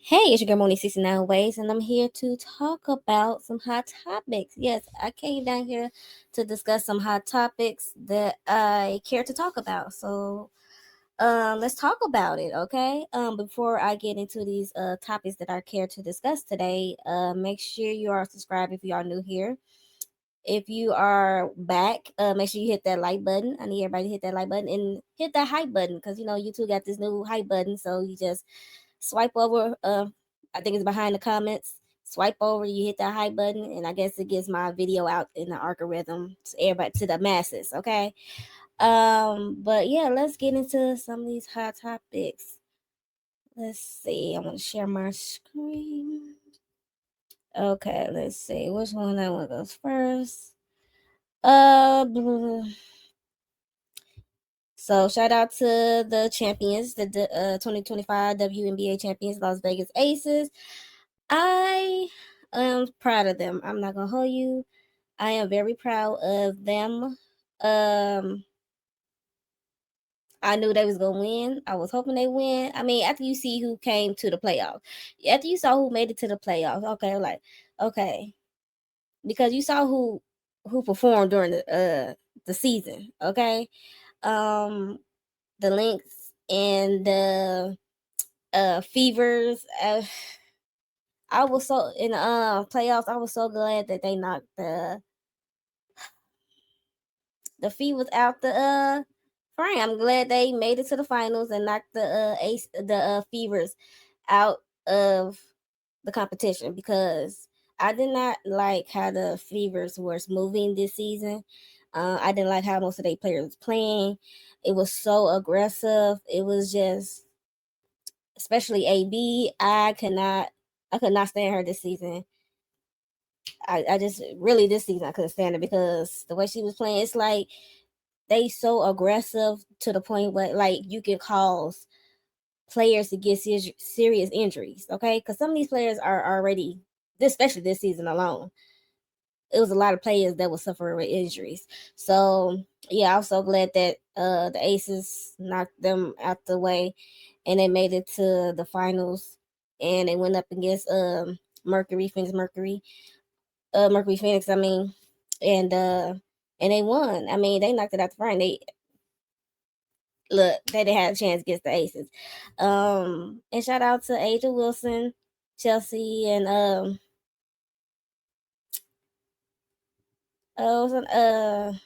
Hey, it's your girl Moni 69 Ways, and I'm here to talk about some hot topics. Yes, I came down here to discuss some hot topics that I care to talk about. Let's talk about it, okay? Before I get into these topics that I care to discuss today, make sure you are subscribed if you are new here. If you are back, make sure you hit that like button. I need everybody to hit that like button and hit that hype button because YouTube got this new hype button. So you just swipe over. I think it's behind the comments. Swipe over, you hit that hype button, and I guess it gets my video out in the algorithm to everybody, to the masses. Okay. But yeah, let's get into some of these hot topics. Let's see. I want to share my screen. Okay, let's see which one I want goes first. Blah. So shout out to the champions, the 2025 WNBA champions, Las Vegas Aces. I am proud of them. I'm not gonna hold you. I am very proud of them. Um, I knew they was gonna win. I was hoping they win. I mean, after you see who came to the playoffs, after you saw who made it to the playoffs, okay, like okay, because you saw who performed during the season, okay. Um, the Lynx and the Fevers. I was so in the playoffs. I was so glad that they knocked the Fevers out the frame. I'm glad they made it to the finals and knocked the Fevers out of the competition because I did not like how the Fevers was moving this season. I didn't like how most of their players was playing. It was so aggressive. It was just, especially AB. I could not stand her this season. I just really this season I couldn't stand her because the way she was playing, it's like they so aggressive to the point where like you can cause players to get serious injuries. Okay, because some of these players are already, especially this season alone, it was a lot of players that were suffering with injuries. So yeah, I'm so glad that the Aces knocked them out the way and they made it to the finals and they went up against Mercury Phoenix, I mean, and uh and they won. I mean, they knocked it out the front. They didn't have a chance against the Aces. And shout out to Aja Wilson, Chelsea, and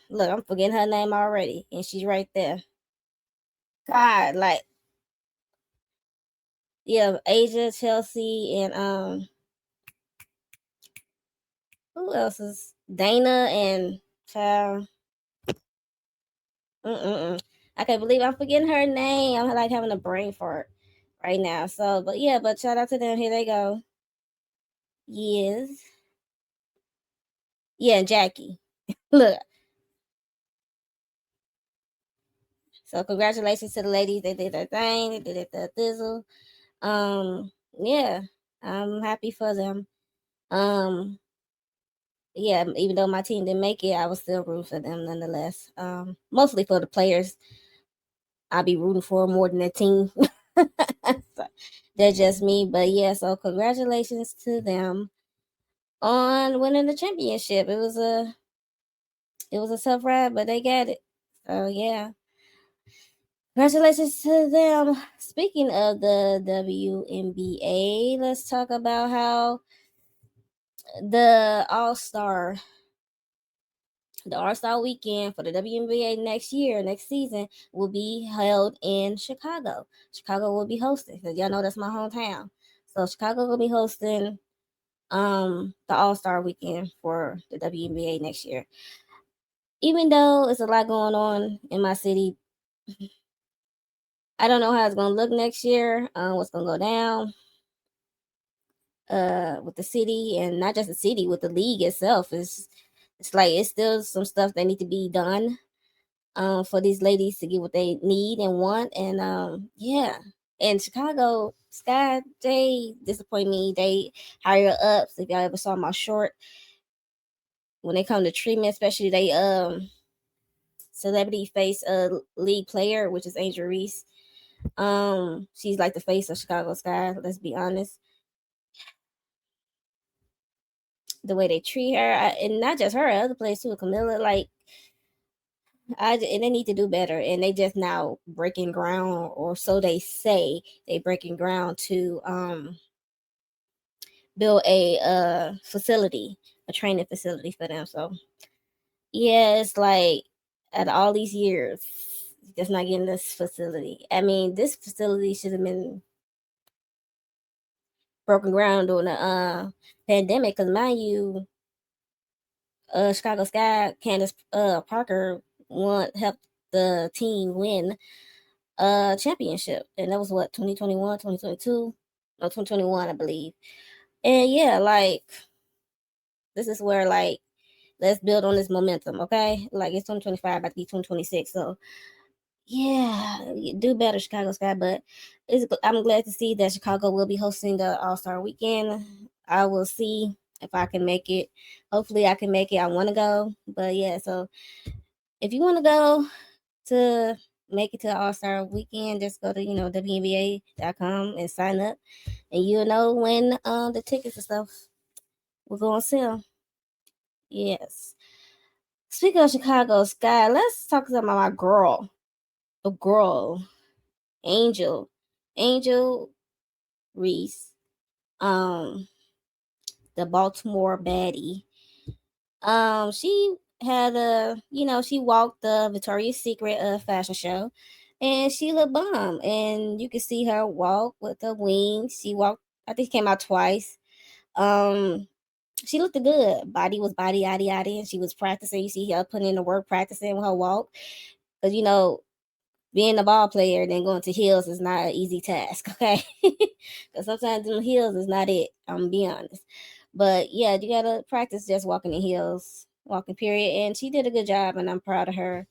look, I'm forgetting her name already, and she's right there. God, like yeah, Asia, Chelsea, and who else is Dana and child? Mm-mm. I can't believe I'm forgetting her name. I'm like having a brain fart right now. So, but yeah, but shout out to them. Here they go. Yes, yeah, Jackie. Look, so congratulations to the ladies. They did their thing. They did it the thizzle. Yeah, I'm happy for them. Um, yeah, even though my team didn't make it, I was still rooting for them nonetheless. Mostly for the players. I'll be rooting for more than the team. So, that's just me. But yeah, so congratulations to them on winning the championship. It was a tough ride, but they got it. So yeah. Congratulations to them. Speaking of the WNBA, let's talk about how the All Star the All Star weekend for the WNBA next season, will be held in Chicago. Chicago will be hosting because y'all know that's my hometown. So Chicago will be hosting the All Star weekend for the WNBA next year. Even though it's a lot going on in my city, I don't know how it's gonna look next year. What's gonna go down with the city, and not just the city, with the league itself. It's like it's still some stuff that need to be done for these ladies to get what they need and want. And yeah, and Chicago Sky, they disappoint me. They higher ups. If y'all ever saw my short, when they come to treatment, especially they celebrity face league player, which is Angel Reese. She's like the face of Chicago Sky. Let's be honest. the way they treat her, and not just her, other players too. Camilla, like and they need to do better, and they just now breaking ground, or so they say. They breaking ground to build a facility, a training facility for them. So yeah, it's like at all these years, just not getting this facility. I mean, this facility should have been broken ground during the pandemic, because mind you, Chicago Sky, Candace Parker helped the team win a championship, and that was what, 2021, 2022, no, 2021, I believe. And yeah, like this is where, like, let's build on this momentum, okay? Like, it's 2025, about to be 2026, so yeah, do better, Chicago Sky. But I'm glad to see that Chicago will be hosting the All Star Weekend. I will see if I can make it. Hopefully, I can make it. I want to go, but yeah. So if you want to go to make it to the All Star Weekend, just go to WNBA.com and sign up, and you'll know when the tickets and stuff will go on sale. Yes. Speaking of Chicago Sky, let's talk about my girl, a girl, Angel, Angel Reese, um, the Baltimore baddie. She had she walked the Victoria's Secret fashion show, and she looked bomb. And you could see her walk with the wings. She walked, I think, she came out twice. Um, she looked good. Body was body, yaddy, yaddy, and she was practicing. You see her putting in the work, practicing with her walk, because being a ball player and then going to heels is not an easy task, okay? Because sometimes them heels is not it. I'm gonna be honest. But yeah, you gotta practice just walking in heels, walking period. And she did a good job, and I'm proud of her.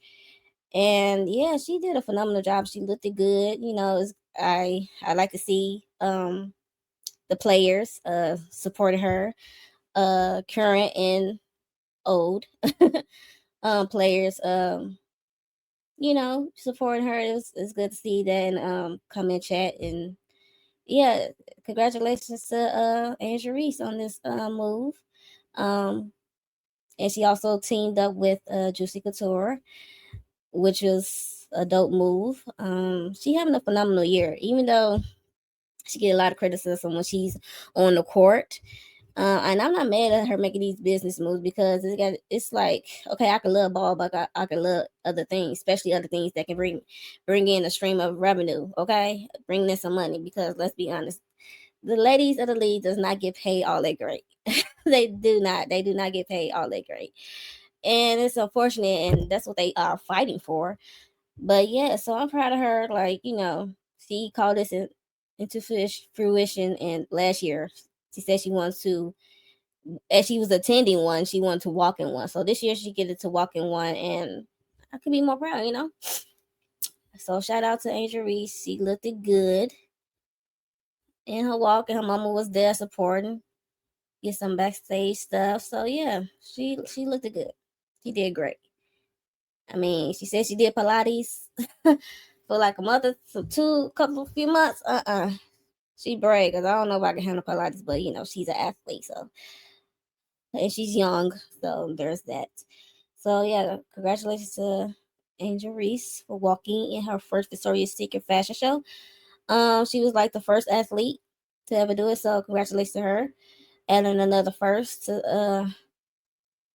And yeah, she did a phenomenal job. She looked good. I like to see the players supporting her, current and old players supporting her. It's good to see that, and come in chat. And yeah, congratulations to Angel Reese on this move. Um and she also teamed up with Juicy Couture, which was a dope move. She having a phenomenal year, even though she get a lot of criticism when she's on the court. And I'm not mad at her making these business moves, because it's like, okay, I can love ball, but I can love other things, especially other things that can bring in a stream of revenue. Okay, bring in some money, because let's be honest, the ladies of the league does not get paid all that great. They do not. They do not get paid all that great, and it's unfortunate, and that's what they are fighting for. But yeah, so I'm proud of her. Like, she called this into fruition, and last year she said she wants to, as she was attending one, she wanted to walk in one. So this year she get it to walk in one, and I could be more proud. So shout out to Angel Reese. She looked good in her walk, and her mama was there supporting, get some backstage stuff. So yeah, she looked good. She did great. I mean, she said she did Pilates for like a month, for few months. She brave, because I don't know if I can handle Pilates, but she's an athlete, so, and she's young, so there's that. So yeah, congratulations to Angel Reese for walking in her first Victoria's Secret fashion show. She was like the first athlete to ever do it, so congratulations to her. Adding another first to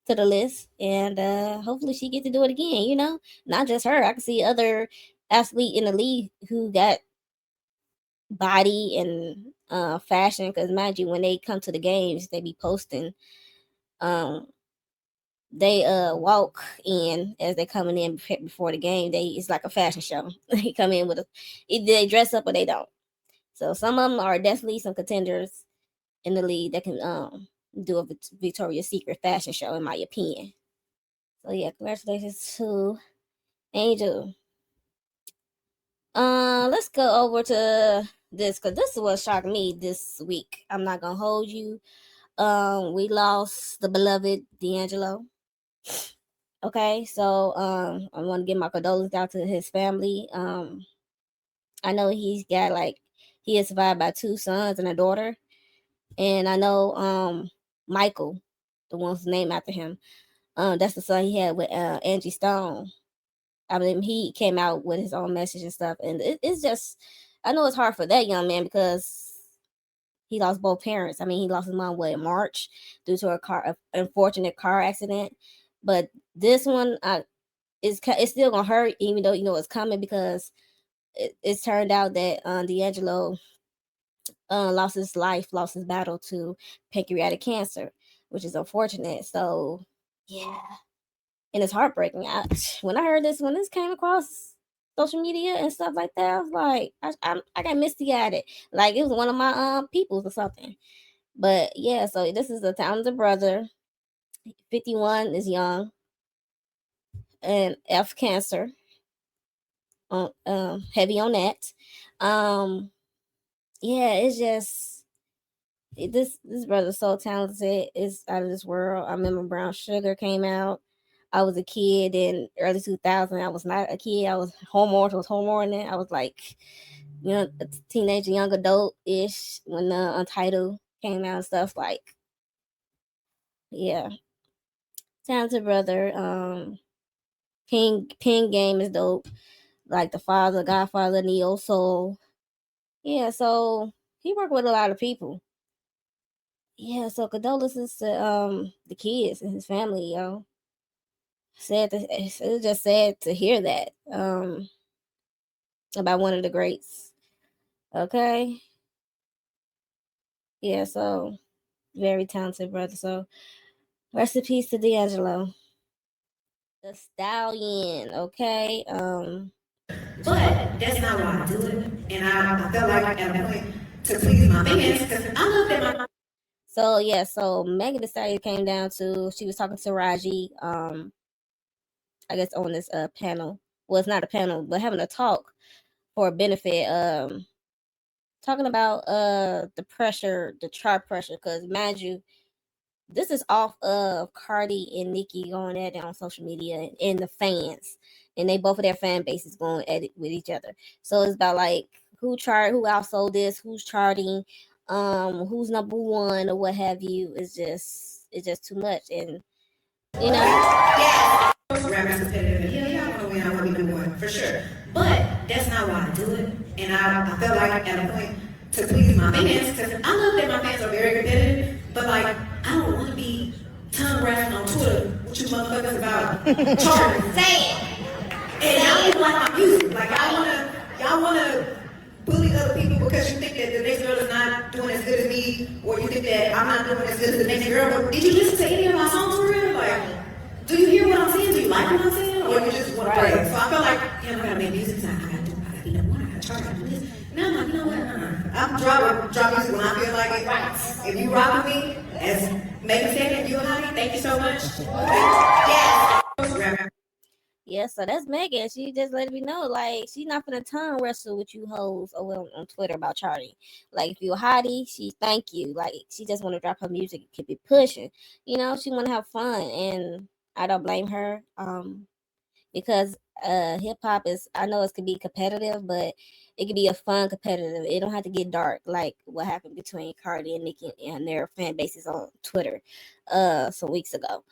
the list, and hopefully she get to do it again. Not just her. I can see other athlete in the league who got body and fashion, because mind you, when they come to the games, they be posting. Um, they walk in as they coming in before the game. It's like a fashion show. They come in with either they dress up or they don't. So some of them are definitely some contenders in the league that can do a Victoria's Secret fashion show, in my opinion. So yeah, congratulations to Angel. Let's go over to this, because this is what shocked me this week. I'm not gonna hold you. We lost the beloved D'Angelo. Okay, so I want to give my condolences out to his family. I know he is survived by two sons and a daughter, and I know Michael. the one's named after him. That's the son he had with Angie Stone. I mean, he came out with his own message and stuff, and it's just, I know it's hard for that young man because he lost both parents. I mean, he lost his mom in March due to an unfortunate car accident, but this one, it's still gonna hurt, even though you know it's coming because it's turned out that D'Angelo lost his battle to pancreatic cancer, which is unfortunate. So yeah, and it's heartbreaking. When I heard when this came across social media and stuff like that, I was like, I got misty at it, like it was one of my peoples or something. But yeah, so this is a talented brother. 51 is young and F cancer. Heavy on that. Um, yeah, it's just this brother's so talented. It's out of this world. I remember Brown Sugar came out. I was a kid in early 2000. I was not a kid. I was homework. I was homework. I was like, you know, a teenager, young adult ish when the Untitled came out and stuff. Like, yeah, talented brother. Ping Game is dope. Like the father, Godfather, Neo Soul. Yeah, so he worked with a lot of people. Yeah, so condolences to the kids and his family, yo. It's just sad to hear that about one of the greats. Okay, yeah, so very talented brother. So rest in peace to D'Angelo, the stallion. Okay, But that's not why I do it. And I felt like at a point to please my fans because I love that my. so yeah, so Megan Thee Stallion came down to, she was talking to Raji, I guess on this panel. Well, it's not a panel, but having a talk for a benefit, talking about the pressure, the chart pressure, because mind you, this is off of Cardi and Nicki going at it on social media and the fans, and they both of their fan bases going at it with each other. So it's about like who outsold this, who's charting, who's number one or what have you. It's just too much, and you know. Yes. Rappers competitive and yeah, I want to win, I want to be number one, for sure. But that's not why I do it. And I felt like at a point to please my fans, because I love that my fans are very competitive, but like, I don't want to be tongue grasping on Twitter, what you motherfuckers about charting, saying. And y'all even like my music. Like, y'all wanna bully other people because you think that the next girl is not doing as good as me, or you think that I'm not doing as good as the next girl. But did you listen to any of my songs for real? Like, do you hear what I'm saying? Do you like what I'm saying? Or you just want to play? So I felt like, yeah, I gotta make music. I gotta be number one. I gotta chart. I gotta do this. Now I'm like, you know what? I'm drop music when I feel like it. Right. If you rock with me, as Megan said, if you honey, thank you so much. Yes. Yeah, so that's Megan. She just let me know, like, she's not gonna tongue wrestle with you hoes over on Twitter about charting. Like, if you're a hottie, she thank you. Like, she just want to drop her music and keep it pushing. You know, she want to have fun, and I don't blame her. Because hip hop is, I know it could be competitive, but it could be a fun competitive. It don't have to get dark like what happened between Cardi and Nicki and their fan bases on Twitter some weeks ago.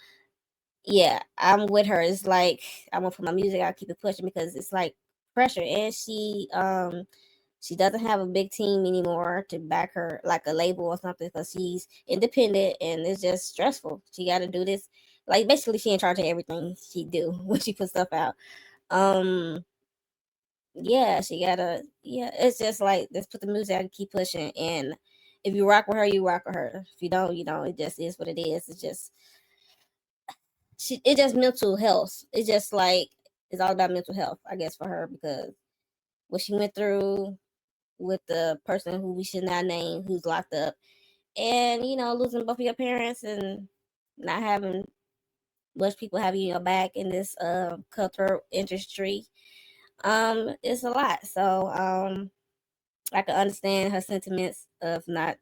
Yeah, I'm with her. It's like I'm gonna put my music out, keep it pushing because it's like pressure, and she doesn't have a big team anymore to back her, like a label or something, because she's independent and it's just stressful. She got to do this, like basically she in charge of everything she do when she put stuff out. Um, yeah, she gotta. Yeah, it's just like let's put the music out and keep pushing. And if you rock with her, you rock with her. If you don't, you don't. It just is what it is. It's just mental health. It's just like it's all about mental health, I guess, for her because what she went through with the person who we should not name, who's locked up, and losing both of your parents and not having much people having your back in this cutthroat industry. It's a lot. So I can understand her sentiments of not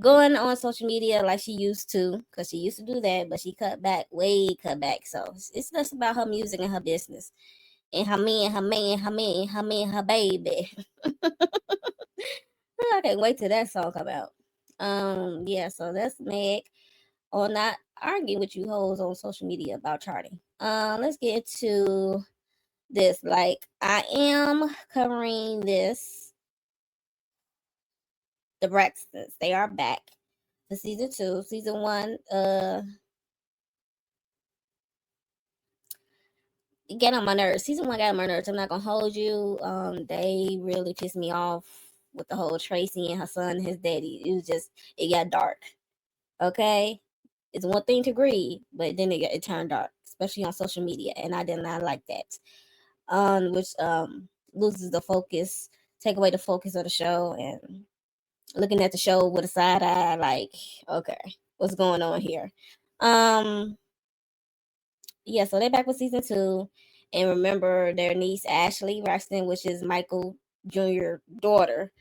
going on social media like she used to, because she used to do that, but she cut back. So it's less about her music and her business and her man, her baby. I can't wait till that song come out. Yeah, so that's Meg. or not arguing with you hoes on social media about charting. Let's get to this. Like, I am covering this. The Braxtons, they are back for season 2. Season 1, get on my nerves. Season 1 got on my nerves. I'm not gonna hold you. They really pissed me off with the whole Tracy and her son and his daddy. It got dark. Okay, it's one thing to agree, but then it turned dark, especially on social media, and I did not like that. Which loses the focus, take away the focus of the show, and looking at the show with a side eye, like, okay, what's going on here? Yeah, so they're back with season 2, and remember their niece Ashley Braxton, which is Michael Jr.'s daughter.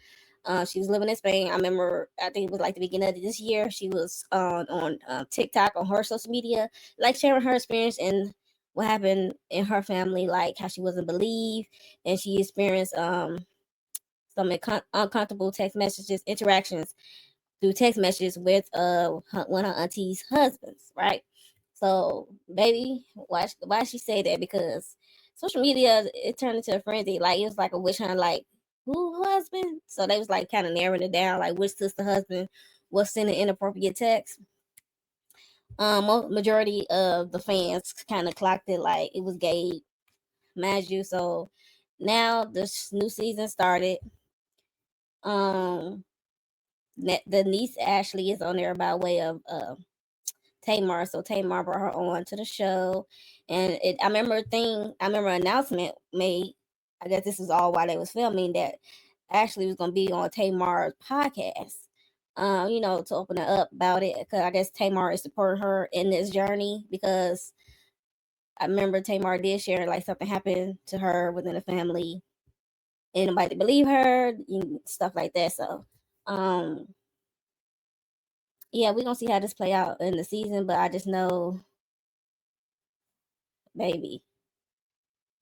She was living in Spain. I remember, I think it was like the beginning of this year. She was on TikTok, on her social media, like sharing her experience and what happened in her family, like how she wasn't believed, and she experienced some uncomfortable text messages, interactions through text messages with one of her auntie's husbands, right? So, baby, why she say that? Because social media, it turned into a frenzy. Like, it was like a witch hunt. Like, who husband? So they was like kind of narrowing it down, like which sister husband was sending inappropriate text. Majority of the fans kind of clocked it like it was gay, mind you. So now this new season started. The niece Ashley is on there by way of Tamar. So Tamar brought her on to the show, and I remember an announcement made. I guess this was all while they was filming, that Ashley was gonna be on Tamar's podcast. To open it up about it, because I guess Tamar is supporting her in this journey, because I remember Tamar did share like something happened to her within the family, and nobody believe her, stuff like that. So, yeah, we're gonna see how this play out in the season, but I just know, baby.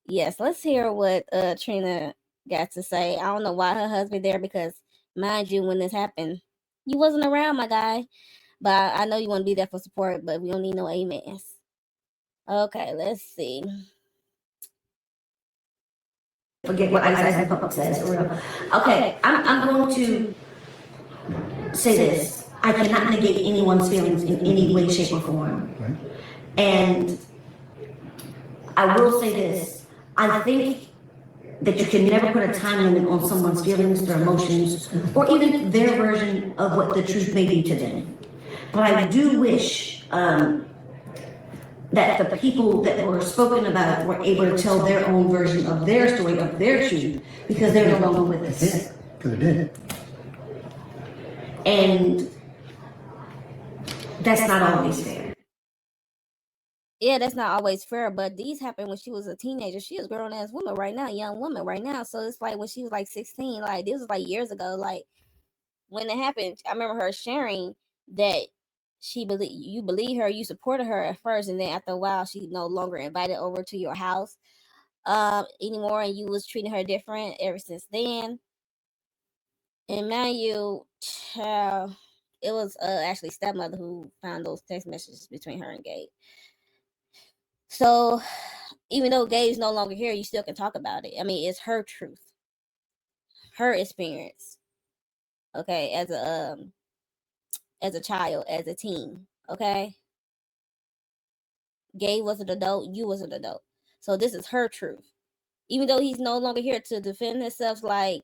Yes, let's hear what Trina got to say. I don't know why her husband there, because mind you, when this happened, you wasn't around, my guy. But I know you want to be there for support, but we don't need no amens. Okay, let's see. Forget what I said in public says for real. Okay, I'm going to say this. I cannot negate anyone's feelings in any way, shape, or form. Right. And I will say this. I think that you can never put a time limit on someone's feelings, their emotions, or even their version of what the truth may be to them. But I do wish that the people that were spoken about were able to tell their own version of their story, of their truth, because they're no longer with us. Because they did. And that's not always fair. Yeah, that's not always fair, but these happened when she was a teenager. She is a grown-ass woman right now, young woman right now. So it's like when she was like 16, like this was like years ago. Like when it happened, I remember her sharing that you believe her, you supported her at first, and then after a while, she no longer invited over to your house anymore, and you was treating her different ever since then. And mind you, child, it was actually stepmother who found those text messages between her and Gabe. So even though Gabe's no longer here, you still can talk about it. I mean, it's her truth, her experience. Okay, as a child, as a teen. Okay, Gabe was an adult, you was an adult. So this is her truth. Even though he's no longer here to defend himself, like,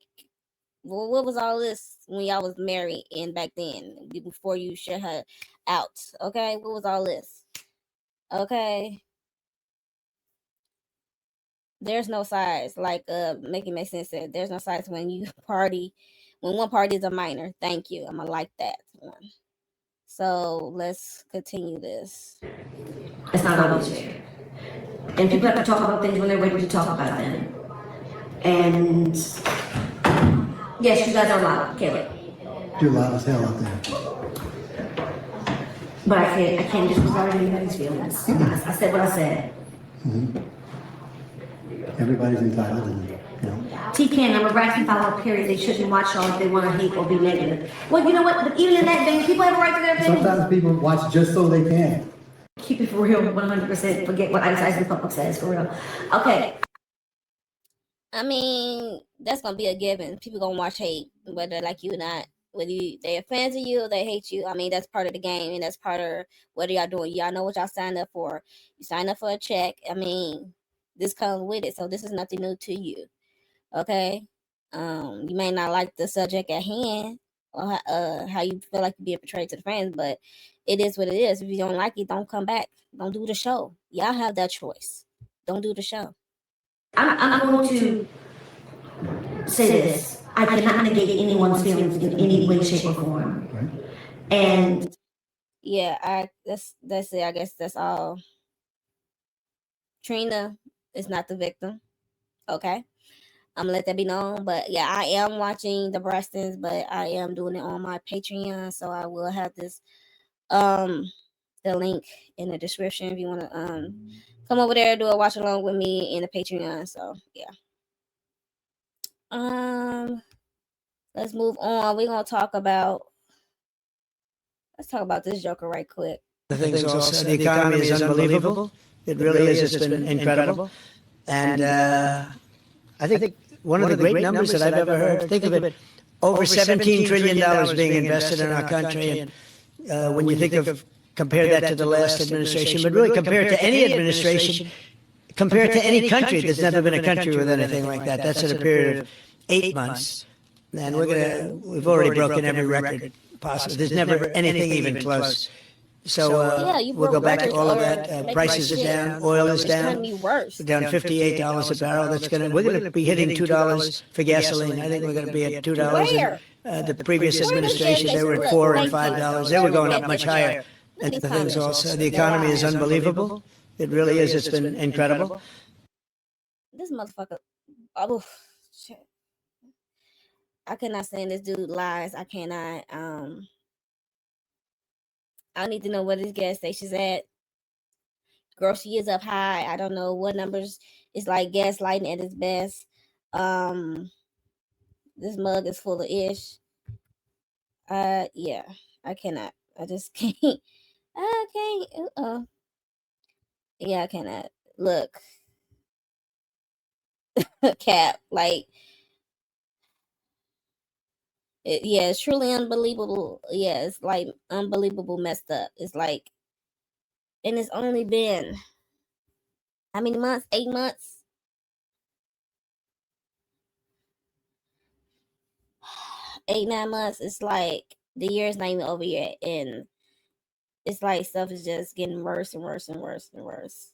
well, what was all this when y'all was married and back then, before you shut her out? Okay, what was all this? Okay. There's no sides, like make sense that there's no sides when you party, when one party is a minor. Thank you. I'm gonna like that one. So let's continue this. It's not always fair. And people have to talk about things when they're ready to talk about them. And yes, you guys are loud, Caleb. You're loud as hell out there. But I can't disregard anybody's feelings. I said what I said. Mm-hmm. Everybody's entitled, and TKO, I'm a bracket follow, period. They shouldn't watch y'all if they want to hate or be negative. Well, you know what? But even in that vein, people have a right to their opinion. Sometimes people watch just so they can. Keep it for real, 100%. Forget what Ice Public says, for real. Okay. I mean, that's gonna be a given. People gonna watch hate, whether they like you or not. Whether they're fans of you or they hate you. I mean, that's part of the game, and that's part of what y'all doing. Y'all know what y'all signed up for. You signed up for a check. I mean, this comes with it, so this is nothing new to you. Okay, you may not like the subject at hand or how you feel like you're being portrayed to the fans, but it is what it is. If you don't like it, don't come back. Don't do the show. Y'all have that choice. Don't do the show. I'm going to say this. I cannot negate anyone's feelings in any way, shape, or form. Right? And yeah, that's it. I guess that's all. Trina is not the victim. Okay. I'm gonna let that be known. But yeah, I am watching the Brestons, but I am doing it on my Patreon. So I will have this the link in the description if you wanna come over there, do a watch along with me in the Patreon. So yeah. Let's move on. Let's talk about this Joker right quick. The things also, the economy is unbelievable. It really is. It's been incredible. And I think one of the great numbers that I've ever heard, think of it, over $17 trillion being invested in our country. And when you think of, compare that to the last administration, but really compare it to any administration, compare it to any country. There's never been a country with anything like that. That's in a period of 8 months. And we've already broken every record possible. There's never anything even close. So we'll go back to all of that. Prices are down. Oil is down. We're down $58 a barrel. We're gonna be hitting $2 for gasoline. I think we're gonna be at $2. The previous administration, they were at $4 and $5. They were going up much higher. And the things also, the economy is unbelievable. It really is. It's been incredible. This motherfucker. Oh shit. I cannot stand this dude lies. I cannot. I need to know where this gas station's at. Grocery is up high. I don't know what numbers. It's like gaslighting at its best. This mug is full of ish. Yeah. I cannot. I just can't. I can't. Yeah, I cannot. Look. Cap. Like. Yeah, it's truly unbelievable. Yeah, it's like unbelievable messed up. It's like, and it's only been how many months? 8 months? 8, 9 months. It's like the year is not even over yet, and it's like stuff is just getting worse and worse and worse and worse.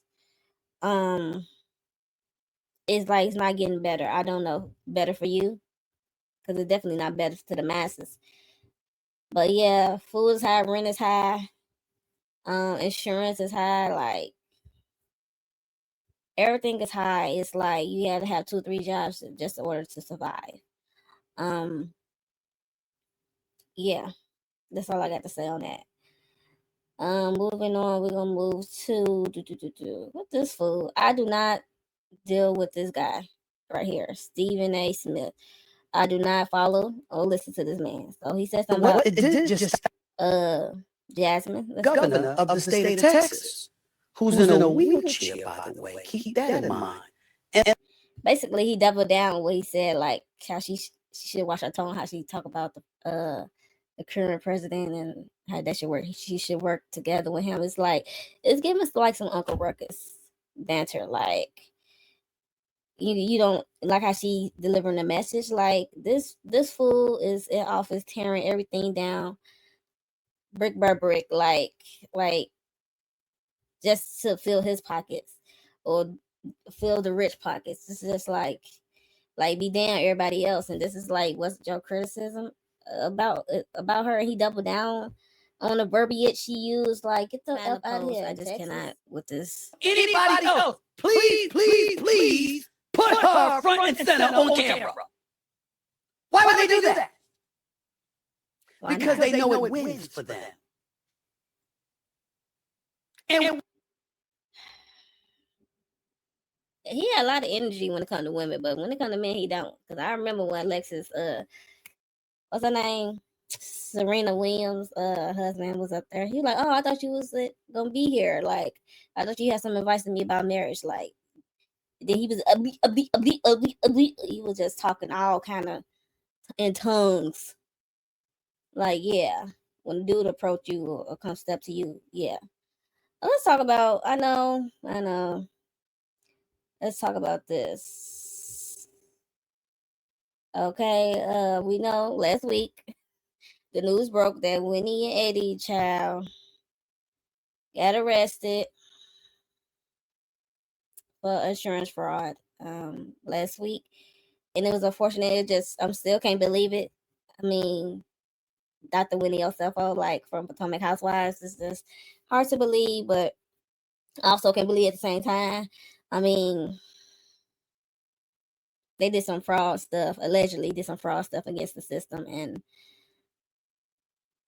It's like it's not getting better. I don't know, better for you, because it's definitely not better to the masses. But yeah, food is high, rent is high, insurance is high, like everything is high. It's like you had to have 2 or 3 jobs just in order to survive. Yeah, that's all I got to say on that. Moving on, we're gonna move to what this fool. I do not deal with this guy right here, Stephen A. Smith. I do not follow or listen to this man. So he said something about Jasmine, governor of the state of Texas, who's in a wheelchair, by the way. Keep that in mind. And basically, he doubled down what he said, like how she should watch her tone, how she talk about the current president and how that should work. She should work together with him. It's like it's giving us like some Uncle Ruckus banter, like. You don't like how she delivering the message. Like this fool is in office tearing everything down, brick by brick, like just to fill his pockets or fill the rich pockets. This is just like be damn everybody else. And this is like what's your criticism about her? He doubled down on the verbiage she used. Like get the fuck out of here. I just cannot with this. anybody else, please. Put her front and center on camera. Why would they do that? Because they know it wins for them. And he had a lot of energy when it comes to women, but when it comes to men, he don't. Because I remember when Alexis, what's her name? Serena Williams, husband was up there. He was like, "Oh, I thought you was gonna be here. Like, I thought you had some advice to me about marriage." Like, then he was he was just talking all kind of in tongues. Like, yeah, when a dude approach you or come step to you, yeah. Let's talk about. I know. Let's talk about this. Okay, we know last week the news broke that Winnie and Eddie child got arrested for insurance fraud last week, and it was unfortunate. It just still can't believe it. I mean, Dr. Winnie Osefo, like from Potomac Housewives, is just hard to believe, but I also can't believe at the same time. I mean, they did some fraud stuff, allegedly did some fraud stuff against the system, and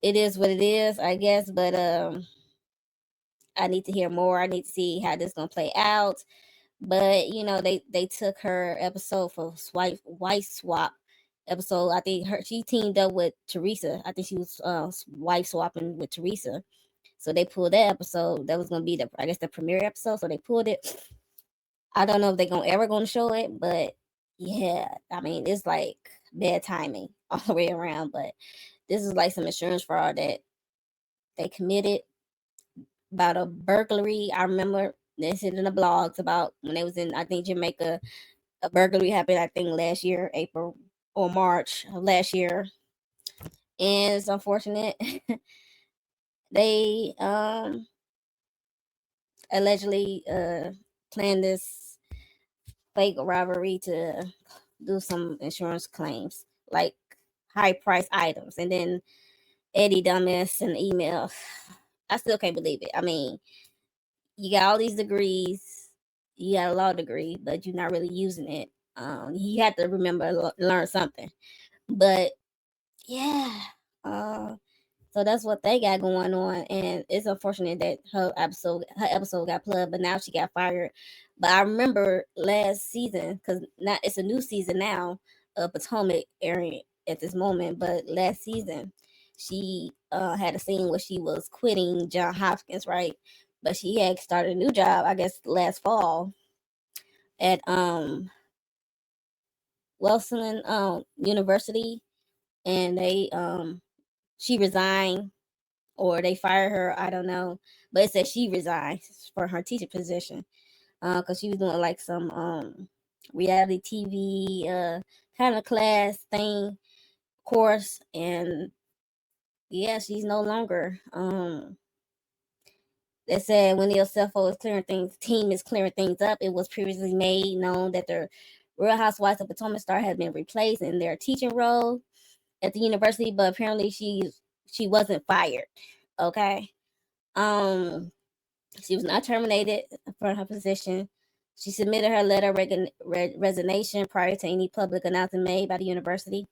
it is what it is, I guess. But I need to hear more. I need to see how this gonna play out. But they took her episode for wife swap episode. I think she teamed up with Teresa. I think she was wife swapping with Teresa. So they pulled that episode. That was gonna be the premiere episode. So they pulled it. I don't know if they're gonna show it, but yeah, I mean it's like bad timing all the way around. But this is like some insurance fraud that they committed about a burglary. I remember they said in the blogs about when they was in, I think, Jamaica. A burglary happened, I think, last year, April or March of last year, and it's unfortunate. They allegedly planned this fake robbery to do some insurance claims, like high price items, and then Eddie dumbass sent an email. I still can't believe it. I mean, you got all these degrees, you got a law degree, but you're not really using it. You had to remember learn something. But yeah, so that's what they got going on, and it's unfortunate that her episode got plugged, but now she got fired. But I remember last season, because now it's a new season now of Potomac airing at this moment, but last season she had a scene where she was quitting John Hopkins, right? But she had started a new job, I guess, last fall at Wilson University, and she resigned or they fired her. I don't know, but it said she resigned for her teacher position because she was doing like some reality TV kind of class thing course, and yeah, she's no longer. They said when the CFO is clearing things, team is clearing things up. It was previously made known that the Real Housewives of Potomac Star had been replaced in their teaching role at the university, but apparently she wasn't fired. Okay. Um, she was not terminated from her position. She submitted her letter of resignation prior to any public announcement made by the university.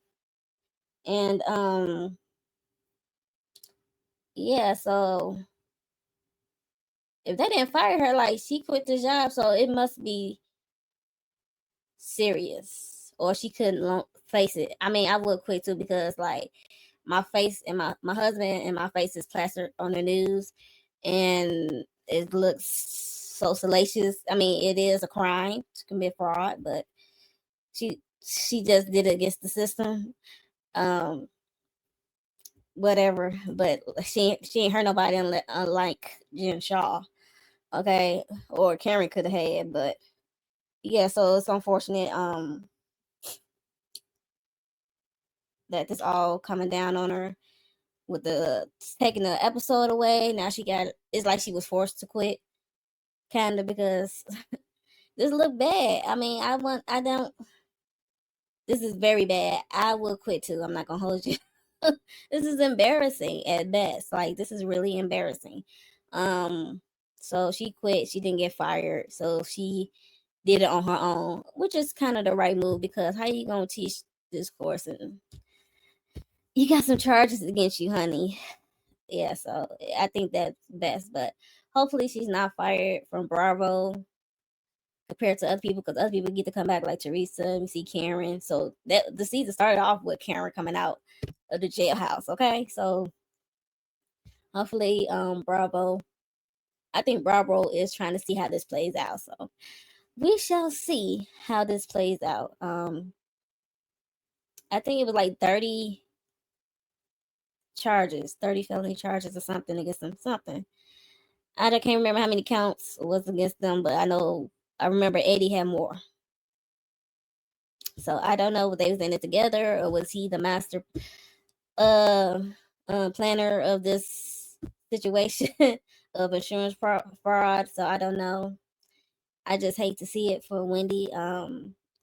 And yeah, so if they didn't fire her, like she quit the job, so it must be serious, or she couldn't face it. I mean, I would quit too because like my face and my husband and my face is plastered on the news, and it looks so salacious. I mean, it is a crime to commit fraud, but she just did it against the system. Um, whatever. But she ain't hurt nobody unlike Jen Shaw, okay, or Karen could have had. But yeah, so it's unfortunate that this all coming down on her with the taking the episode away. Now it's like she was forced to quit, kind of, because this look bad. I mean, I don't. This is very bad. I will quit too. I'm not gonna hold you. This is embarrassing at best. Like this is really embarrassing. Um, so she quit. She didn't get fired. So she did it on her own, which is kind of the right move because how you gonna teach this course and you got some charges against you, honey. Yeah, so I think that's best. But hopefully she's not fired from Bravo. compared to other people, because other people get to come back like Teresa. We see Karen. So that the season started off with Karen coming out of the jailhouse. Okay, so hopefully, Bravo. I think Bravo is trying to see how this plays out. So we shall see how this plays out. I think it was like 30 charges, 30 felony charges or something against them. Something. I can't remember how many counts was against them, but I remember Eddie had more. So I don't know if they was in it together or was he the master planner of this situation of insurance fraud. So I don't know. I just hate to see it for Wendy.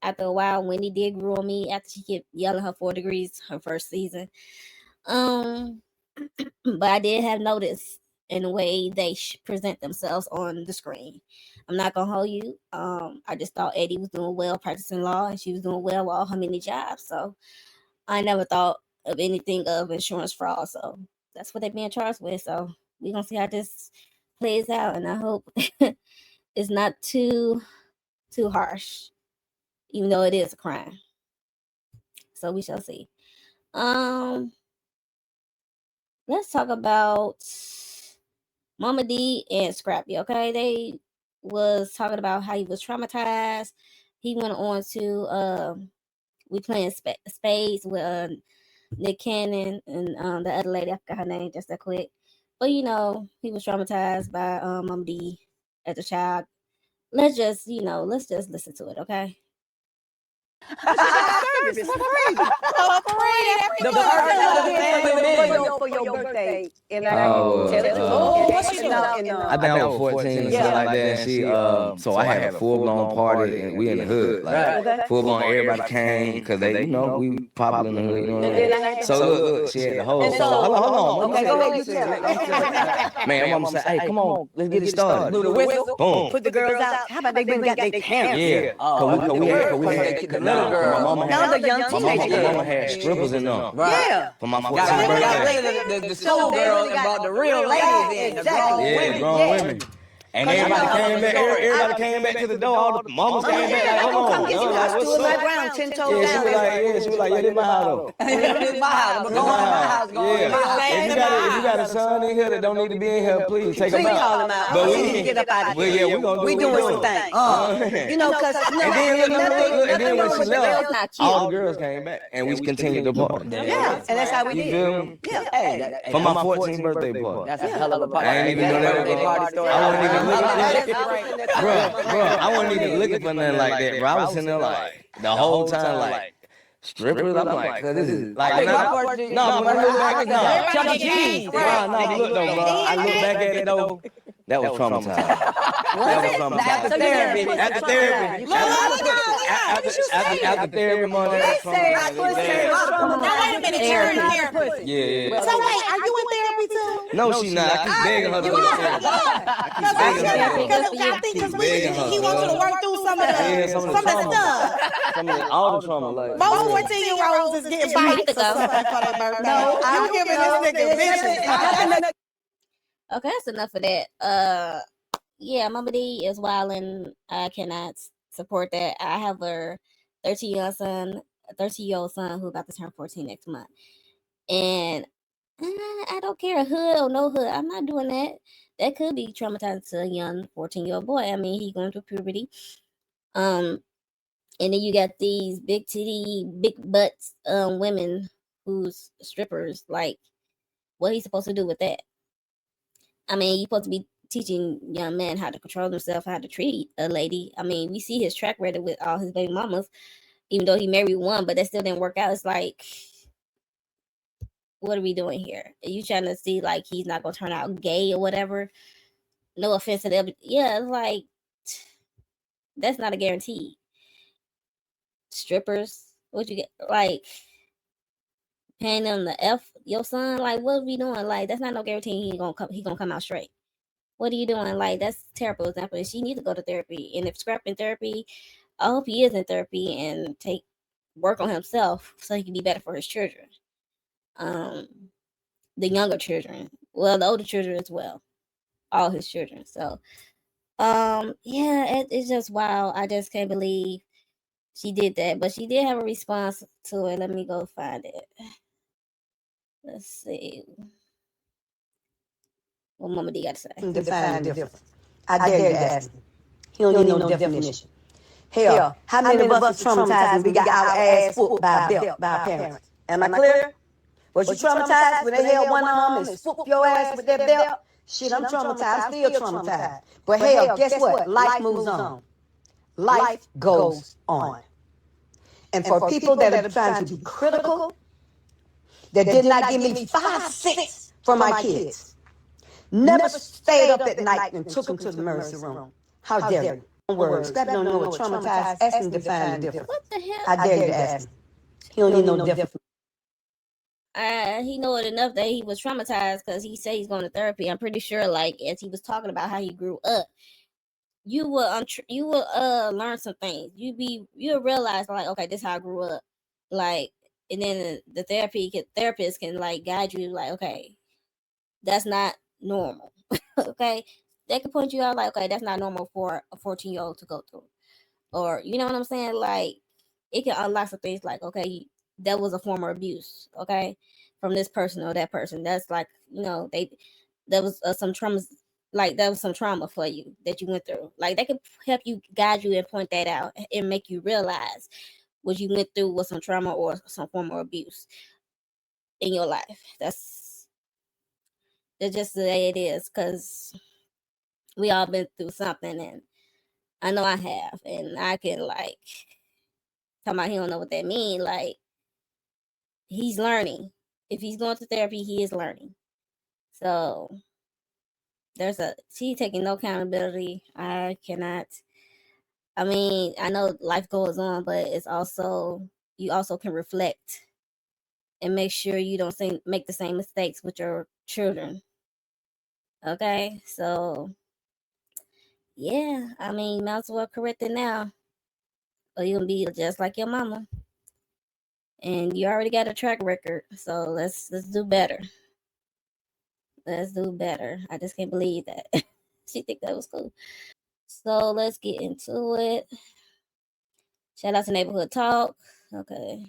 After a while, Wendy did grow on me after she kept yelling her 4 degrees her first season. But I did have noticed in the way they present themselves on the screen. I'm not gonna hold you. I just thought Eddie was doing well practicing law, and she was doing well with all her many jobs. So I never thought of anything of insurance fraud. So that's what they're being charged with. So we're gonna see how this plays out, and I hope it's not too harsh, even though it is a crime. So we shall see. Let's talk about Momma D and Scrappy. Okay, they was talking about how he was traumatized. He went on to we playing spades with Nick Cannon and the other lady. I forgot her name just that quick. But he was traumatized by Momma D as a child. Let's just listen to it, okay? Service for free. The first for your birthday. And what she doing? I think I was 14 or something like that. And she, so I had a full-blown party, and we in the hood, like full-blown. Everybody came because they, we popular in the hood. You know what I mean? So look, she had the whole. So hold on. Okay, go ahead. Man, mama said, "Hey, come on, let's get it started." Blew the whistle. Boom. Put the girls out. How about they bring out their parents? Yeah, cause we had the little girl. My mama Now the young teenage my mama had strippers in them. Yeah. For my 14th birthday. The school girls and brought the real ladies in. Yeah, grown women. And everybody came back. Everybody came back to the door. All the mamas came back. Like, hold on. I stood my ground 10 toes down. She was like, yeah, this my house. This my house. I'm going to my house. If you got a son in here that don't need to be in here, please take him out. But we need to get up out of here. Yeah, we doing some things. Because and then when she left, all the girls came back, and we continued the party. Yeah, and that's how we did. Yeah, hey, for my 14th birthday party. That's a hell of a party. I ain't even know that was party story. I wasn't even looking for nothing like that, bro. I was sitting there like the whole time, like strippers. I'm like, this is like, no, when I look back, no, Chuck E. Cheese. No, look though, bro. I look back at it though. That was traumatized. After therapy. After therapy. After therapy, money. Now wait a minute, you're in therapy. Yeah. So wait, are you in therapy too? No, she's not. I keep begging her to go to therapy. I think he wants you to work through some of the stuff. All the trauma, like. Most 14-year-olds is getting bites or something for their birthday. No, I'm giving this nigga bitches. Okay, that's enough of that. Yeah, Momma D is wilding. I cannot support that. I have a 13-year-old son who about to turn 14 next month, and I don't care a hood or no hood. I'm not doing that. That could be traumatizing to a young 14-year-old boy. I mean, he's going through puberty. And then you got these big titty, big butts women who's strippers. Like, what he's supposed to do with that? I mean, you're supposed to be teaching young men how to control themselves, how to treat a lady. I mean, we see his track record with all his baby mamas, even though he married one, but that still didn't work out. It's like, what are we doing here? Are you trying to see like he's not gonna turn out gay or whatever? No offense to them. Yeah, it's like that's not a guarantee. Strippers, what you get? Like paying them the F your son? Like, what are we doing? Like, that's not no guarantee he gonna come out straight. What are you doing? Like, that's a terrible example. And she needs to go to therapy. And if Scrap in therapy, I hope he is in therapy and work on himself so he can be better for his children. The younger children. Well, the older children as well. All his children. So Yeah, it's just wild. I just can't believe she did that, but she did have a response to it. Let me go find it. Let's see what Mama D got to say. Define difference. I dare you to ask me. He don't need no definition. Hell, how many of us are traumatized when we got our ass whooped by a belt by our parents? Am I clear? Was you traumatized when they held one arm and swooped your ass with that belt? Shit, I'm traumatized, still traumatized. But hell, guess what? Life moves on. Life goes on. And for people that are trying to be critical, that did not give me 5 cents for my kids, never stayed up at night and took them to the emergency room. How dare you? One word. Scrappy don't know what traumatized. Ask him to define the difference. What the hell? I dare you to ask him. He don't need no difference. He know it enough that he was traumatized because he said he's going to therapy. I'm pretty sure, like, as he was talking about how he grew up, you will learn some things. You'll realize, like, okay, this is how I grew up, like, and then the therapist can like guide you, like, okay, that's not normal. Okay, they can point you out, like, okay, that's not normal for a 14-year-old to go through, or you know what I'm saying, like, it can unlock some things, like, okay, that was a form of abuse, okay, from this person or that person. That's like, that was some traumas, like that was some trauma for you that you went through. Like, they can help you, guide you, and point that out and make you realize what you went through was some trauma or some form of abuse in your life. That's just the way it is, because we all been through something, and I know I have, and I can, like, talk about he don't know what that mean. Like, he's learning. If he's going to therapy, he is learning. So she's taking no accountability. I cannot. I mean, I know life goes on, but it's also, you also can reflect and make sure you don't make the same mistakes with your children. Okay, so yeah, I mean, might as well correct it now, or you're gonna be just like your mama. And you already got a track record, so let's do better. Let's do better. I just can't believe that she think that was cool. So let's get into it. Shout out to Neighborhood Talk. Okay.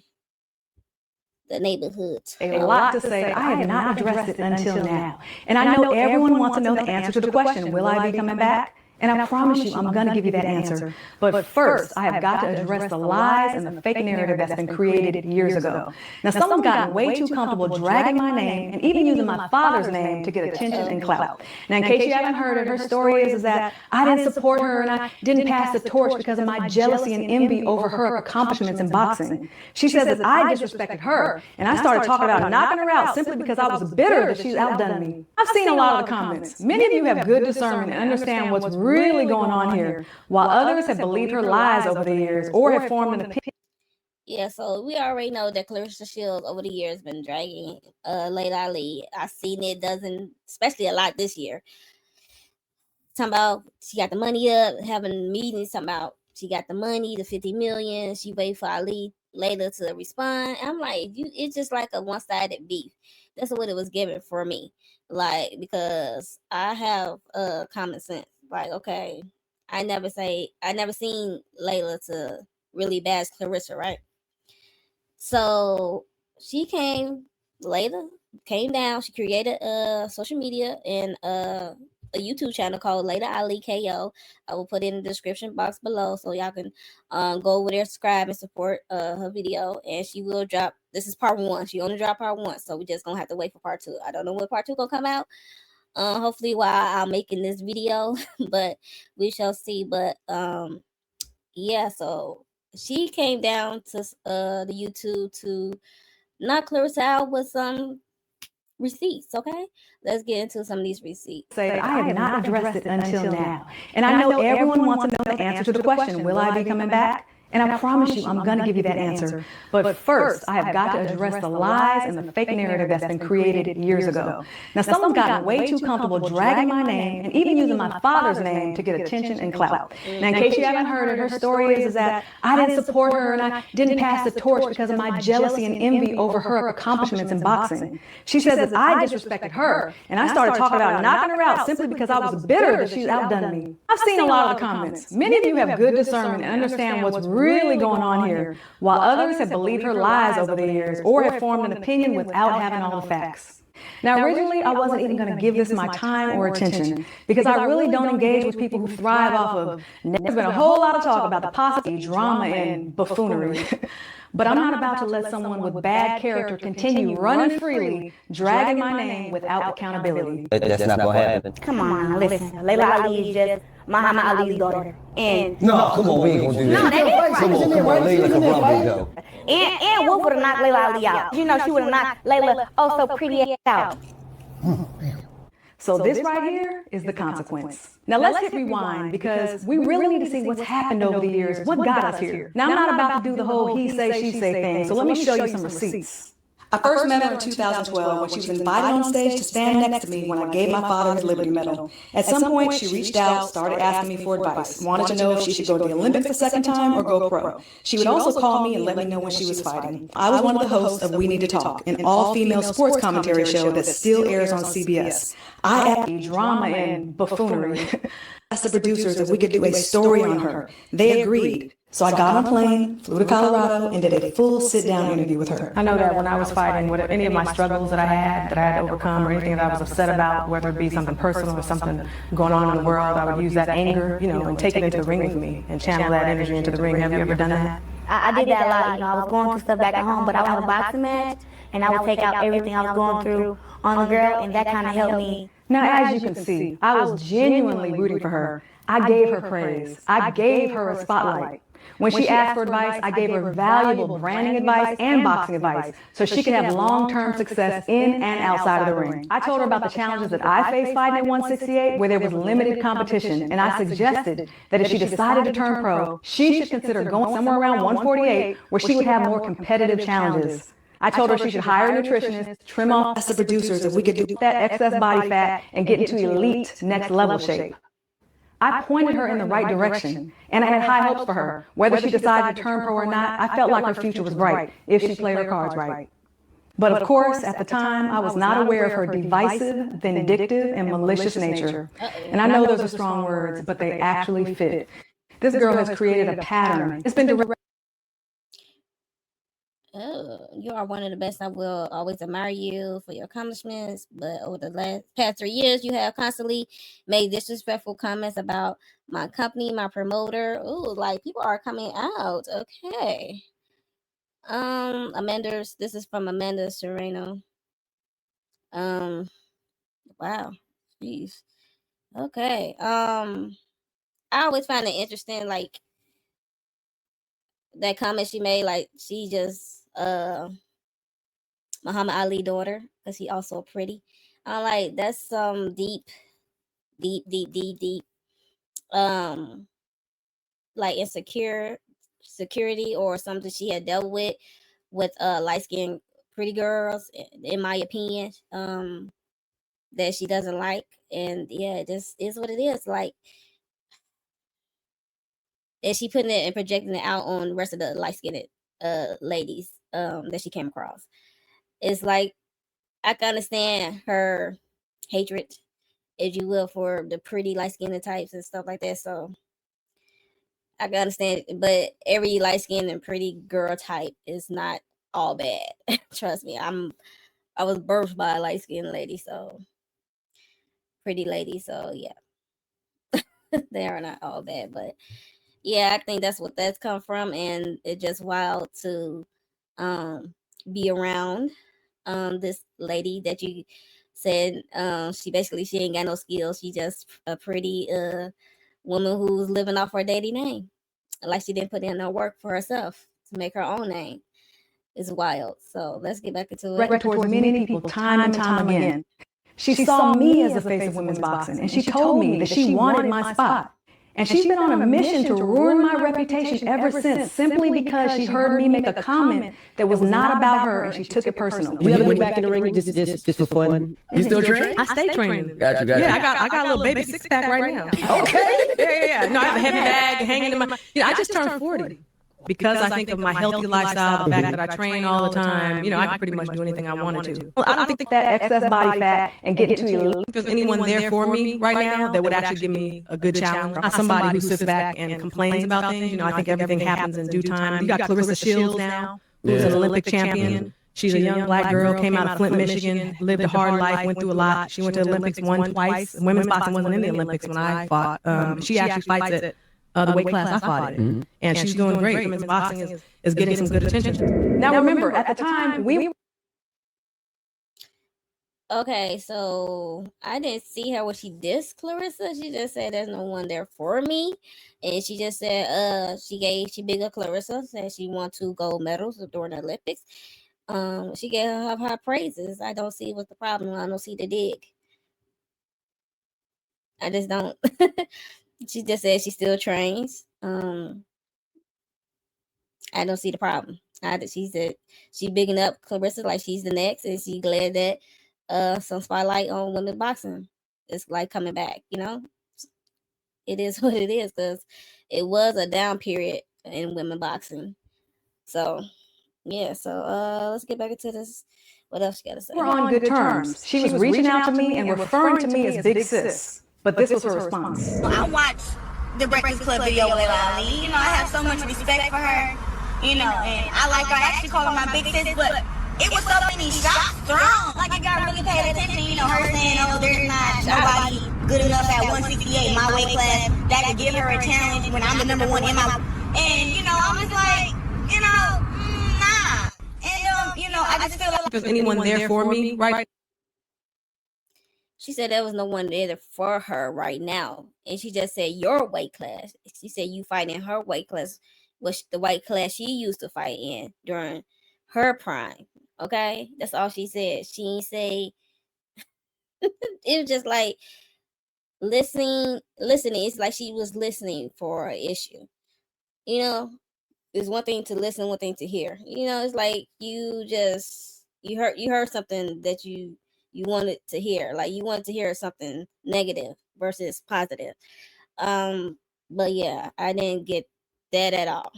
The neighborhood. A lot to say. I have not addressed it until now. And I know everyone wants to know the answer to the question, will I be coming back? And I promise you, I'm going to give you that answer. But first, I have got to address the lies and the fake narrative that's been created years ago. Now, someone's gotten way too comfortable dragging my name and even using my father's name to get attention and clout. Now, in case you haven't heard it, her story is that I didn't support her and I didn't pass the torch because of my jealousy and envy over her accomplishments in boxing. She says that I disrespected her and I started talking about knocking her out simply because I was bitter that she's outdone me. I've seen a lot of the comments. Many of you have good discernment and understand what's really going on here, while others have believed her lies over the years or have formed an opinion. Yeah, so we already know that Clarissa Shields over the years been dragging Laila Ali. I've seen it especially a lot this year. Talking about she got the money up, having meetings, talking about she got the money, the 50 million. She wait for Laila to respond. I'm like, it's just like a one-sided beef. That's what it was given for me. Like, because I have common sense. Like, okay, I never seen Laila to really bash Clarissa, right? So Laila came down. She created a social media and a YouTube channel called Laila Ali KO. I will put it in the description box below so y'all can go over there, subscribe, and support her video. And she will drop. This is part 1. She only dropped part 1, so we just gonna have to wait for part 2. I don't know when part 2 gonna come out. Hopefully while I'm making this video, but we shall see. But yeah, so she came down to the YouTube to knock Clarissa out with some receipts. Okay, let's get into some of these receipts. Say I have not addressed it until now. And I know everyone wants to know the answer to the question, will I be coming back? And I promise you, I'm going to give you that answer. But first, I have got to address the lies and the fake narrative that's been created years ago. Now, someone's gotten way too comfortable dragging my name and even using my father's name to get attention and clout. Now, in case you haven't heard it, her story is that I didn't support her and I didn't pass the torch because of my jealousy and envy over her accomplishments in boxing. She says that I disrespected her and I started talking about knocking her out simply because I was bitter that she's outdone me. I've seen a lot of the comments. Many of you have good discernment and understand what's really going on here, while others have believed her lies over the years or have formed an opinion without having all the facts. Now, originally, I wasn't even going to give this my time or attention because I really don't engage with people who thrive off of. There's been a whole lot of talk about the possible drama and buffoonery. But I'm not about to let someone with bad character continue running freely, dragging my name without accountability. That's not gonna happen. Come on, listen. Laila Ali is just Muhammad Ali's daughter. And No, come on, we ain't gonna do that. No, that is right. Come on, Layla can rumble though. and Wolf would have knocked Laila Ali out. You know, she would have knocked Laila so pretty out. So this right here is the consequence. Now let's hit rewind because we really need to see what's happened over the years, what got us here. Now I'm not about to do the whole he say, she say thing, so let me show you some receipts. I first met her in 2012 when she was invited on stage to stand next to me when I gave my father his Liberty Medal. At some point, she reached out, started asking me for advice, wanted to know if she should go to the Olympics a second time or go pro. She would also call me and let me know when she was fighting. I was one of the hosts of We Need to Talk, an all-female sports commentary show that still airs on CBS. I asked Drama and buffoonery. the producers if we could do a story on her. They agreed. So I got on a plane, flew to Colorado, and did a full sit-down interview with her. I know that when I was fighting, with any of my struggles that I had to overcome, or anything that I was upset about, whether it be something personal or something going on in the world, I would use that anger, and take it into the ring with me and channel that energy into the ring. Have you ever done that? I did that a lot. I was going through stuff back at home, but I would have a boxing match, and I would take out everything I was going through on the girl, and that kind of helped me. Now, as you can see, I was genuinely rooting for her. I gave her praise. I gave her a spotlight. When she asked for advice, I gave her valuable branding advice and boxing advice so she could have long-term success in and outside of the ring. I told her about the challenges that I faced fighting at 168, where there was limited competition, and I suggested that if she decided to turn pro, she should consider going somewhere around 148, where she would have more competitive challenges. I told her she should hire a nutritionist, trim off The producers if we could do that excess body fat, and get into elite next level shape. I pointed her in the right direction, and I had high hopes for her. Whether she decided to turn pro or not, I felt like her future was bright if she played her cards right. But of course, at the time, I was not aware of her divisive, vindictive, and malicious nature. And I know those are strong words, but they actually fit. This girl has created a pattern. It's been direct. Oh, you are one of the best. I will always admire you for your accomplishments. But over the past 3 years, you have constantly made disrespectful comments about my company, my promoter. Ooh, like people are coming out. Okay. This is from Amanda Serrano. Wow. Jeez. Okay. I always find it interesting, like that comment she made, like she just Muhammad Ali daughter, because he also pretty. I'm like, that's some deep like insecurity or something she had dealt with light-skinned pretty girls, in my opinion, that she doesn't like. And yeah, it just is what it is. Like, and she putting it and projecting it out on the rest of the light-skinned ladies that she came across. It's like, I can understand her hatred, if you will, for the pretty light-skinned types and stuff like that. So I can understand, but every light-skinned and pretty girl type is not all bad. Trust me, I was birthed by a light-skinned lady, so pretty lady. So yeah, they are not all bad, but yeah, I think that's what that's come from, and it's just wild to be around this lady that you said she ain't got no skills. She just a pretty woman who's living off her daddy name, like she didn't put in no work for herself to make her own name. It's wild. So let's get back into it. Towards many people time and time again. She saw me as the face of women's boxing, and she told me that she wanted my spot. And she's been on a mission to ruin my reputation ever since, simply because she heard me make a comment that was not about her and she took it personal. You ever get back in the ring just for fun? You still train? I stay training. Gotcha. Yeah, I got a little baby six pack right now. Okay. Yeah. No, I have a heavy bag hanging in my. I just turned 40. Because I think of my healthy lifestyle, the fact that I train all the time, I can pretty much do anything I wanted to. Well, I don't think that excess body fat and getting too elite. If there's anyone there for me right now that would actually give me a good challenge, not somebody who sits back and complains about things. I think everything happens in due time. You got Clarissa Shields now, who's an Olympic champion. She's a young black girl, came out of Flint, Michigan, lived a hard life, went through a lot. She went to the Olympics, won twice. Women's boxing wasn't in the Olympics when I fought. She actually fights at the weight class I fought in. And she's doing great. Women's boxing is getting some good attention. Now remember, at the time, we... Okay, so I didn't see her when she dissed Clarissa. She just said there's no one there for me. And she just said she big up Clarissa, said she won 2 gold medals during the Olympics. She gave her high praises. I don't see what's the problem. I don't see the dig. I just don't. She just said she still trains. I don't see the problem. She said she bigging up Clarissa like she's the next, and she glad that some spotlight on women boxing is like coming back. It is what it is, because it was a down period in women boxing. So yeah, so let's get back into this. What else you gotta say? We're on good terms. She was reaching out to me and referring to me as Big Sis. But this was her response. I watched the Breakfast Club video with Ali. I have so much respect for her. And I like her. I actually call her my big sis, but it was so many shots thrown. Like, I got really paid attention. Her saying, there's not nobody good enough at 168, my weight class, that could give her a challenge when I'm the number one in my... And, I'm just like, nah. And, I just feel like... If there's anyone there for me right. She said there was no one there for her right now. And she just said your weight class. She said you fight in her weight class, which the weight class she used to fight in during her prime. Okay? That's all she said. She didn't say... It was just like listening. It's like she was listening for an issue. It's one thing to listen, one thing to hear. It's like you heard something that you wanted to hear. Like, you wanted to hear something negative versus positive. But yeah, I didn't get that at all.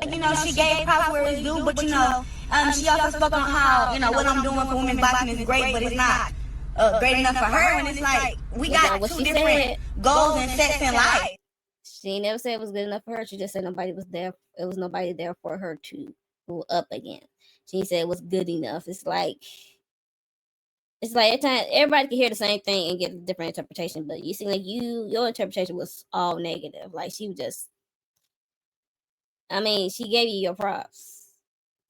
She gave props where it's due, but she also spoke on how, what I'm doing for women boxing is great, but it's not great enough for her. And it's like, we got 2 different goals and sets in life. She never said it was good enough for her. She just said nobody was there. It was nobody there for her to go up again. She said it was good enough. It's like at times everybody can hear the same thing and get a different interpretation, but you seem like your interpretation was all negative. Like, she was just, she gave you your props.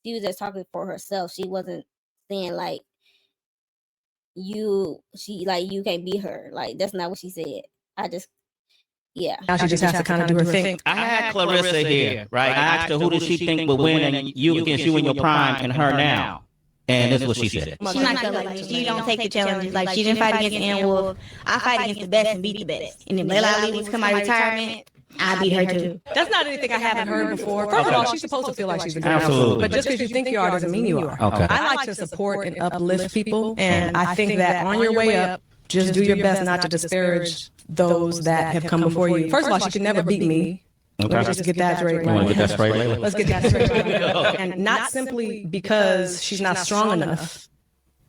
She was just talking for herself. She wasn't saying like you can't beat her. Like, that's not what she said. Yeah. Now she just has to kind of do her thing. I had Clarissa here, right? I asked her who does she think would win and you against you in your prime and her now. And this is what she said. She's not gonna like she don't take the challenges. Like, she didn't fight against Ann Wolf. I fight against the best and beat the best. And if Laila Ali was come out of retirement, I beat her too. That's not anything I haven't heard before. First of all, she's supposed to feel like she's a girl. Absolutely. But just because you think you are doesn't mean you are. Okay. I like to support and uplift people, and I think that on your way up, just do your best not to disparage those that have come before you. First of all, she can never beat me. Okay. Let's just get that straight. You want to get that straight, Laila? Let's get that straight. And not simply because she's not strong enough,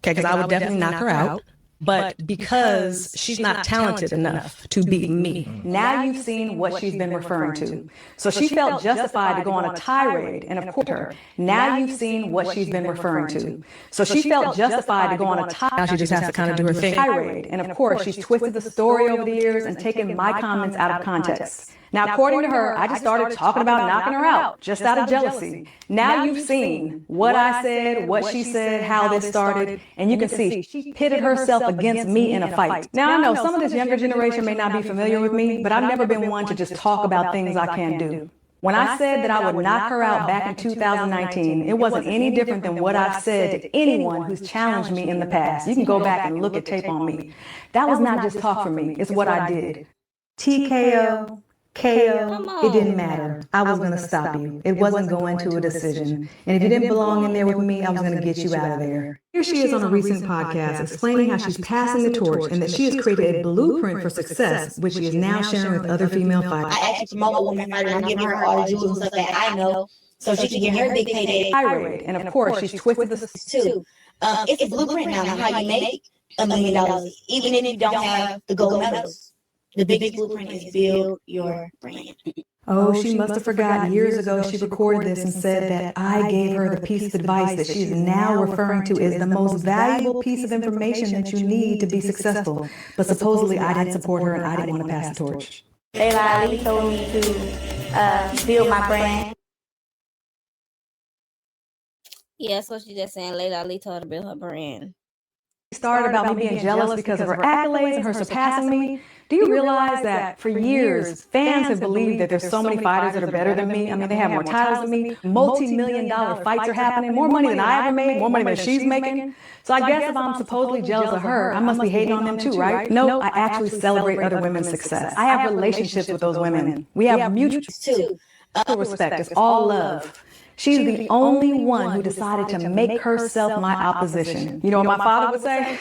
okay, because I would definitely knock her out, but because she's not talented enough to beat me. Now you've seen what she's been referring to. So she felt justified to go on a tirade and of course her. Now you've seen what she's been referring to. So she felt justified to go on a tirade. Now she just has to kind of do her thing. And of course she's twisted the story over the years and taken my comments out of context. Now, according to her, I just started talking about knocking her out just out of jealousy. Now you've seen what I said, what she said, how this started, and you can see she pitted herself against me in a fight. Now, I know some of this younger generation may not be familiar with me, but I've never been one to just talk about things I can't do. When I said that I would knock her out back in 2019, it wasn't any different than what I've said to anyone who's challenged me in the past. You can go back and look at tape on me. That was not just talk for me, it's what I did. TKO, Come KO, it didn't on. matter. I was going to stop you. It wasn't going to a decision. And if you didn't belong in there with me, I was going to get you out of there. Here she is on a recent podcast explaining how she's passing the torch and that she has created a blueprint for success, which she is now sharing with other female fighters. I actually promote a woman fighter and I'm giving her all the jewels and stuff that I know so she can get her big payday. Tirade. And of course, she's twisted the Too. It's a blueprint now on how you make $1 million, even if you don't have the gold medals. The biggest blueprint is build your brand. Oh, she must have forgot years ago she recorded this and said that I gave her the piece of advice that she is now referring to as the most valuable piece of information that you need to be successful. But supposedly I didn't support her and I didn't want to pass the torch. Laila told me to build my brand. Yeah, so she just saying Layla Ali told her to build her brand. Started about me being jealous because of her accolades and her surpassing me. Do you realize that for years, fans have believed that there's so many fighters that are better than me? I mean, they have more titles than me. Multi-million-dollar fights are happening. More money than I ever made. More money than she's making. So I guess if I'm supposedly jealous of her, I must be hating on them too, right? No, I actually celebrate other women's success. I have relationships with those women. We have mutual respect. It's all love. She's the only one who decided to make herself my opposition. You know what my father would say?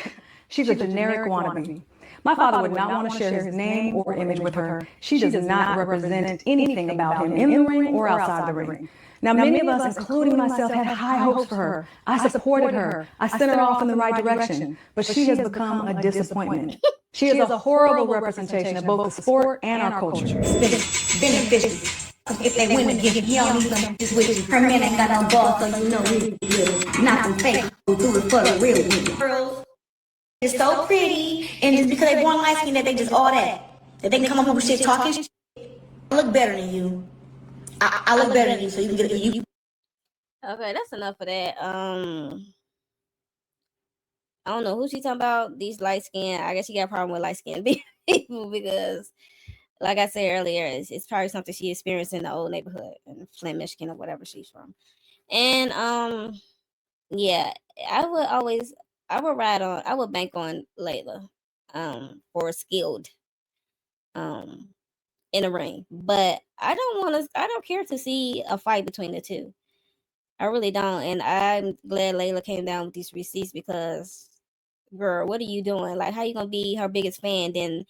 She's a generic wannabe. My father would not want to share his name or image with her. She does not represent anything about him in the ring or outside the ring. Now, many of us, including myself, had high hopes for her. I supported her. I sent her off in the right direction. But she has become a disappointment. She is a horrible representation of both the sport and our culture. Beneficial. If they women give you don't need them just with you. Her man ain't got no balls, so you know we little. Not them fake, who do it for the real women. Girls, it's so pretty, and it's because they born light skin that they just all that. That they can come up with shit talking shit. I look better than you. I look better than you, so you can get you. Okay, that's enough of that. I don't know who she talking about. These light skin. I guess she got a problem with light skin people because, like I said earlier, it's probably something she experienced in the old neighborhood in Flint, Michigan, or whatever she's from. And yeah, I would bank on Layla, for skilled, in a ring. But I don't care to see a fight between the two. I really don't. And I'm glad Layla came down with these receipts because, girl, what are you doing? Like, how you gonna be her biggest fan, then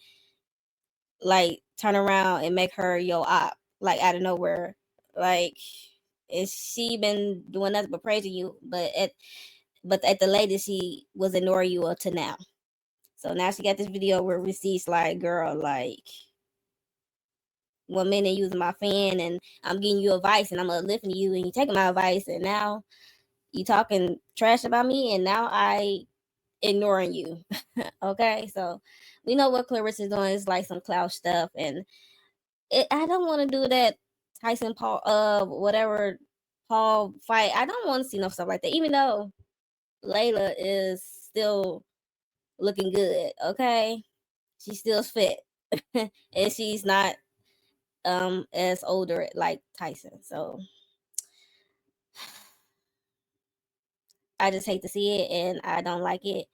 like turn around and make her your op, like out of nowhere? Like, is she been doing nothing but praising you? But at the latest, she was ignoring you up to now. So now she got this video where receipts like, girl, like, 1 minute using my fan and I'm giving you advice and I'm uplifting you and you taking my advice, and now you talking trash about me and now I ignoring you. Okay, so we know what Clarissa is doing is like some clout stuff, and I don't want to do that Tyson Paul whatever Paul fight. I don't want to see no stuff like that, even though Layla is still looking good. Okay, she's still fit and she's not as older like Tyson. So I just hate to see it and I don't like it.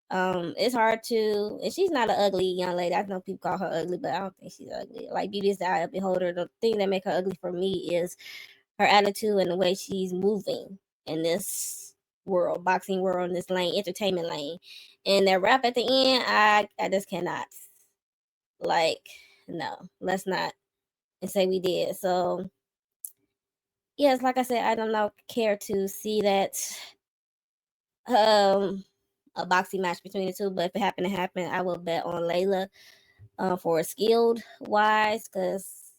It's hard to, and she's not an ugly young lady. I know people call her ugly, but I don't think she's ugly. Like, beauty is the eye of the beholder. The thing that make her ugly for me is her attitude and the way she's moving in this world, boxing world, in this lane, entertainment lane. And that rap at the end, I just cannot. Like, no, let's not and say we did. So yes, like I said, I don't care to see that a boxing match between the two, but if it happened to happen, I will bet on Layla for a skilled wise, because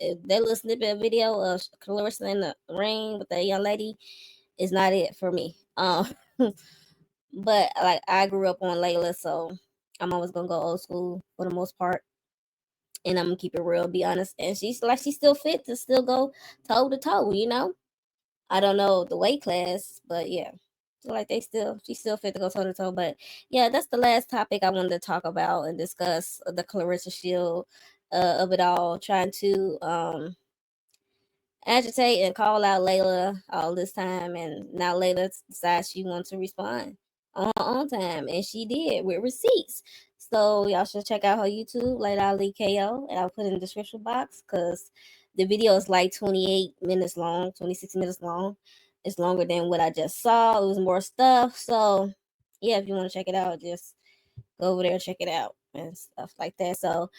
that little snippet of video of Clarissa in the ring with the young lady is not it for me. But like, I grew up on Layla, so I'm always gonna go old school for the most part, and I'm gonna keep it real, be honest. And she's still fit to still go toe to toe, you know. I don't know the weight class, but yeah. Like she's still fit to go toe to toe. But yeah, that's the last topic I wanted to talk about and discuss, the Clarissa Shield of it all, trying to agitate and call out Layla all this time, and now Layla decides she wants to respond on her own time, and she did with receipts. So y'all should check out her YouTube, Laila TKO, and I'll put it in the description box because the video is like 28 minutes long, 26 minutes long. It's longer than what I just saw. It was more stuff. So yeah, if you want to check it out, just go over there and check it out and stuff like that. So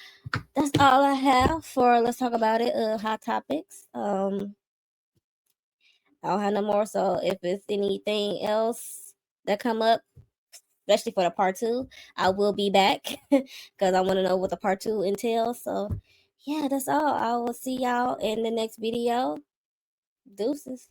that's all I have for Let's Talk About It, hot topics. I don't have no more. So if it's anything else that come up, especially for the part 2, I will be back because I want to know what the part 2 entails. So yeah, that's all. I will see y'all in the next video. Deuces.